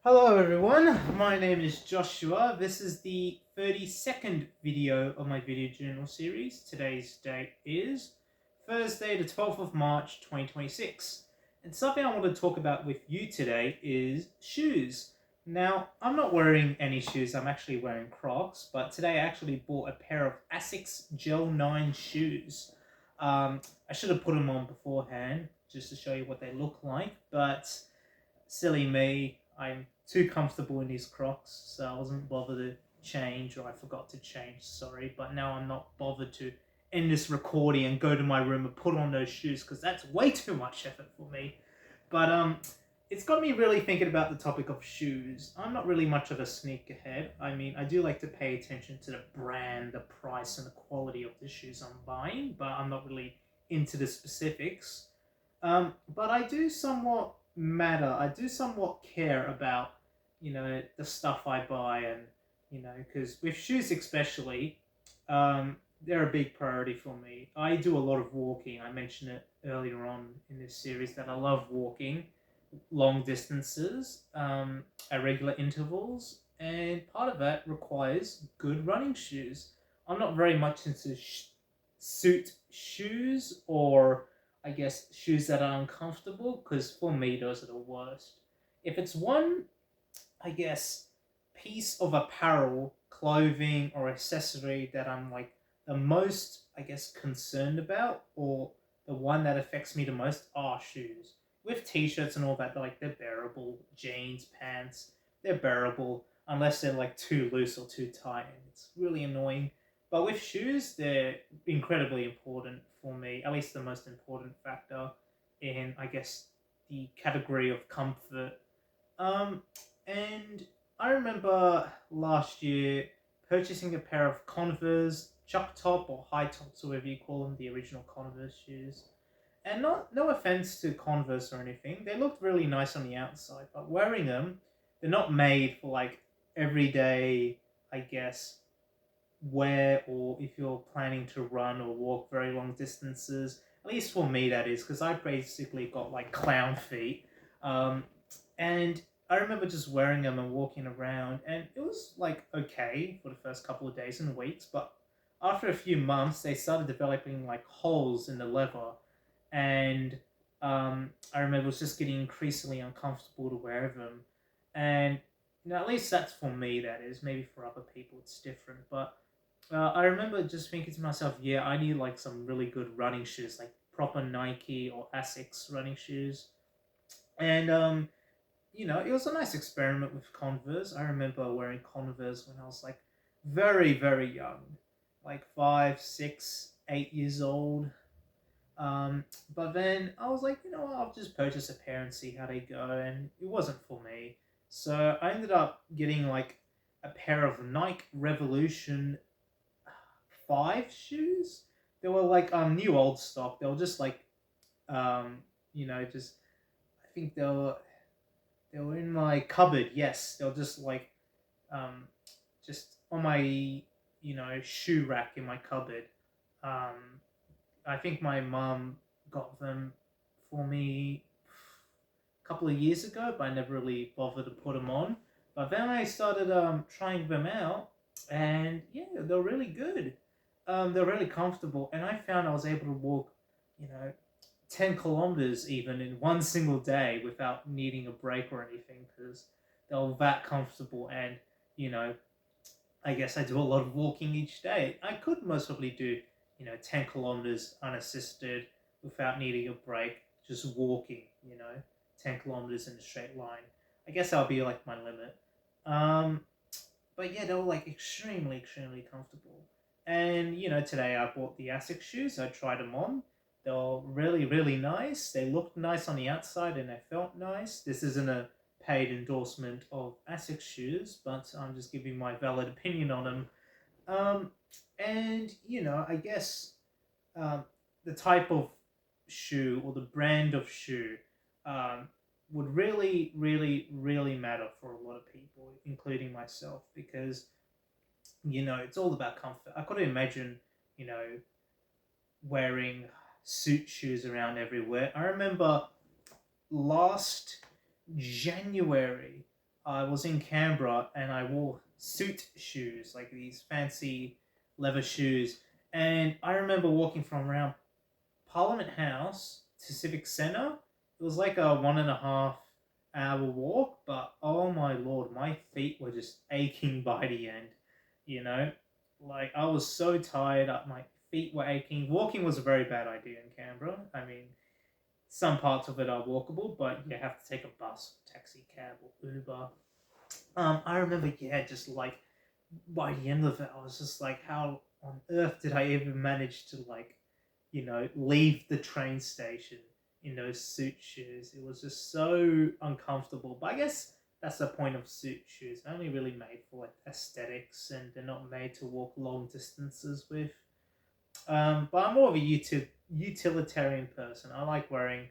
Hello everyone, my name is Joshua. This is the 32nd video of my video journal series. Today's date is Thursday the 12th of March 2026. And something I want to talk about with you today is shoes. Now, I'm not wearing any shoes, I'm actually wearing Crocs, but today I actually bought a pair of Asics Gel 9 shoes. I should have put them on beforehand just to show you what they look like, but silly me, I'm too comfortable in these Crocs, so I wasn't bothered to change, or I forgot to change, sorry. But now I'm not bothered to end this recording and go to my room and put on those shoes because that's way too much effort for me. But it's got me really thinking about the topic of shoes. I'm not really much of a sneakerhead. I mean, I do like to pay attention to the brand, the price, and the quality of the shoes I'm buying, but I'm not really into the specifics. But I do somewhat matter. I do somewhat care about, the stuff I buy, and because with shoes especially, they're a big priority for me. I do a lot of walking. I mentioned it earlier on in this series that I love walking long distances, at regular intervals, and part of that requires good running shoes. I'm not very much into suit shoes, or I guess shoes that are uncomfortable, because for me, those are the worst. If it's one, I guess, piece of apparel, clothing, or accessory that I'm like the most, I guess, concerned about, or the one that affects me the most, are shoes. With t-shirts and all that, they're bearable. Jeans, pants, they're bearable unless they're like too loose or too tight, and it's really annoying. But with shoes, they're incredibly important for me, at least the most important factor in, I guess, the category of comfort. Um, and I remember last year purchasing a pair of Converse chuck top or high tops, or whatever you call them, the original Converse shoes. And no offense to Converse or anything, they looked really nice on the outside, but wearing them, they're not made for like everyday, I guess, wear, or if you're planning to run or walk very long distances. At least for me, that is, because I basically got like clown feet. Um, and I remember just wearing them and walking around, and it was like okay for the first couple of days and weeks, but after a few months, they started developing like holes in the leather, and I remember it was just getting increasingly uncomfortable to wear them. And at least that's for me. That is, maybe for other people it's different, but I remember just thinking to myself, yeah, I need like some really good running shoes, like proper Nike or Asics running shoes. And it was a nice experiment with Converse. I remember wearing Converse when I was like very, very young, like 5, 6, 8 years old. But then I was like, I'll just purchase a pair and see how they go, and it wasn't for me. So I ended up getting like a pair of Nike Revolution 5 shoes. They were like new old stock. They were just like just I think they were in my cupboard. Yes, they were just like um just on my shoe rack in my cupboard. Um, I think my mum got them for me a couple of years ago, but I never really bothered to put them on. But then I started trying them out, and yeah, they're really good. They're really comfortable, and I found I was able to walk, you know, 10 kilometers even in one single day without needing a break or anything, because they were that comfortable. And you know, I guess I do a lot of walking each day. I could most probably do 10 kilometers unassisted without needing a break, just walking. 10 kilometers in a straight line. I guess that'll be like my limit. Um, but yeah, they were like extremely, extremely comfortable. And today I bought the Asics shoes. I tried them on. They were really, really nice. They looked nice on the outside and they felt nice. This isn't a paid endorsement of Asics shoes, but I'm just giving my valid opinion on them. Um, and I guess um, the type of shoe or the brand of shoe um, would really, really, really matter for a lot of people, including myself, because it's all about comfort. I couldn't imagine, you know, wearing suit shoes around everywhere. I remember last January, I was in Canberra and I wore suit shoes, like these fancy leather shoes. And I remember walking from around Parliament House to Civic Centre. It was like a 1.5 hour walk, but oh my lord, my feet were just aching by the end. You know, like I was so tired, my feet were aching. Walking was a very bad idea in Canberra. I mean, some parts of it are walkable, but you have to take a bus, taxi, cab, or Uber. I remember, yeah, just like by the end of it, I was just like, how on earth did I even manage to like, leave the train station in those suit shoes? It was just so uncomfortable. But I guess that's the point of suit shoes. They're only really made for like aesthetics, and they're not made to walk long distances with. But I'm more of a utilitarian person. I like wearing,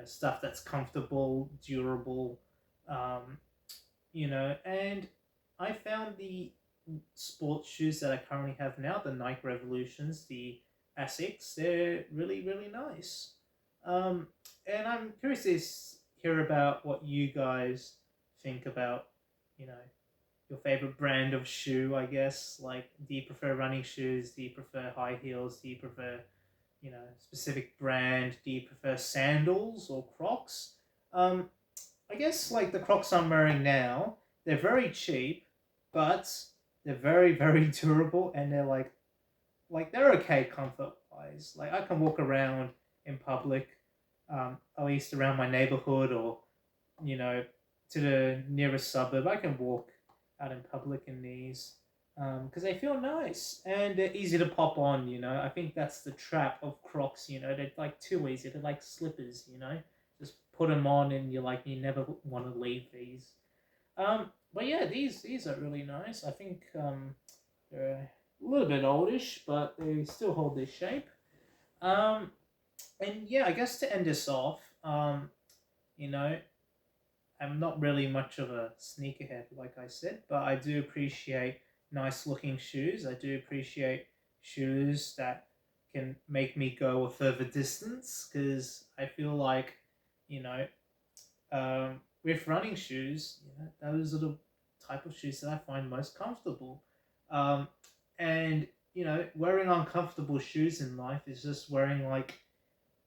stuff that's comfortable, durable, um, and I found the sports shoes that I currently have now, the Nike Revolutions, the Asics, they're really, really nice. Um, and I'm curious to hear about what you guys think about, you know, your favorite brand of shoe, I guess. Like, do you prefer running shoes? Do you prefer high heels? Do you prefer, specific brand? Do you prefer sandals or Crocs? Um, I guess like the Crocs I'm wearing now, they're very cheap, but they're very, very durable, and they're like they're okay comfort wise. Like I can walk around in public, at least around my neighborhood, or you know, to the nearest suburb. I can walk out in public in these because they feel nice and they're easy to pop on. I think that's the trap of Crocs. They're like too easy. They're like slippers. Just put them on and you never want to leave these. But yeah, these are really nice. I think they're a little bit oldish, but they still hold their shape. Um, and yeah, I guess to end this off, you know, I'm not really much of a sneakerhead, like I said, but I do appreciate nice looking shoes. I do appreciate shoes that can make me go a further distance because I feel like, you know, with running shoes, those are the type of shoes that I find most comfortable. Um, and wearing uncomfortable shoes in life is just wearing like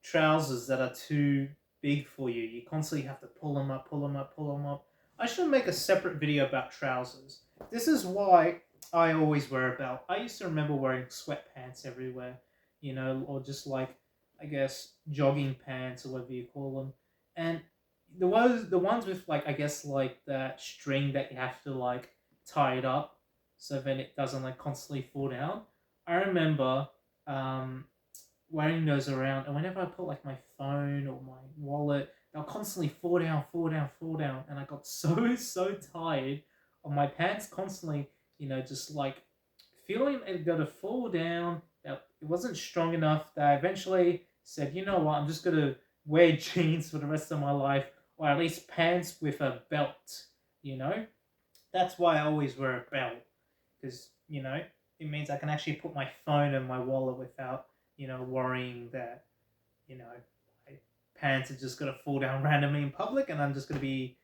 trousers that are too big for you. You constantly have to pull them up, pull them up, pull them up. I should make a separate video about trousers. This is why I always wear a belt. I used to remember wearing sweatpants everywhere, or just like, I guess, jogging pants or whatever you call them. And the ones with like, I guess, like that string that you have to like tie it up so then it doesn't like constantly fall down. I remember um, wearing those around, and whenever I put like my phone or my wallet, they'll constantly fall down, fall down, fall down, and I got so tired of my pants constantly, just like feeling it gonna fall down. That it wasn't strong enough. That I eventually said, you know what, I'm just gonna wear jeans for the rest of my life, or at least pants with a belt. You know, that's why I always wear a belt because it means I can actually put my phone in my wallet without worrying that you know my pants are just gonna fall down randomly in public, and I'm just gonna be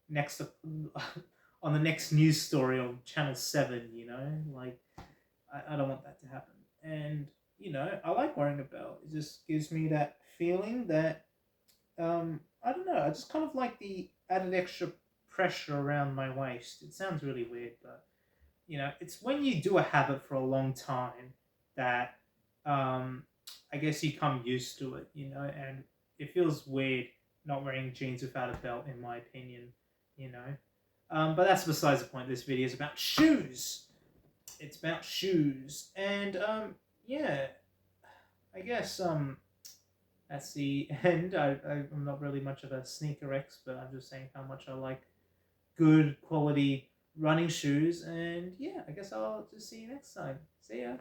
next to, on the next news story on Channel 7. Like I don't want that to happen, and I like wearing a belt. It just gives me that feeling that I don't know. I just kind of like the added extra pressure around my waist. It sounds really weird, but it's when you do a habit for a long time that um, I guess you come used to it, and it feels weird not wearing jeans without a belt, in my opinion, you know. But that's besides the point. This video is about shoes. It's about shoes, and yeah, I guess that's the end. I'm not really much of a sneaker expert. I'm just saying how much I like good quality running shoes, and yeah, I guess I'll just see you next time. See ya.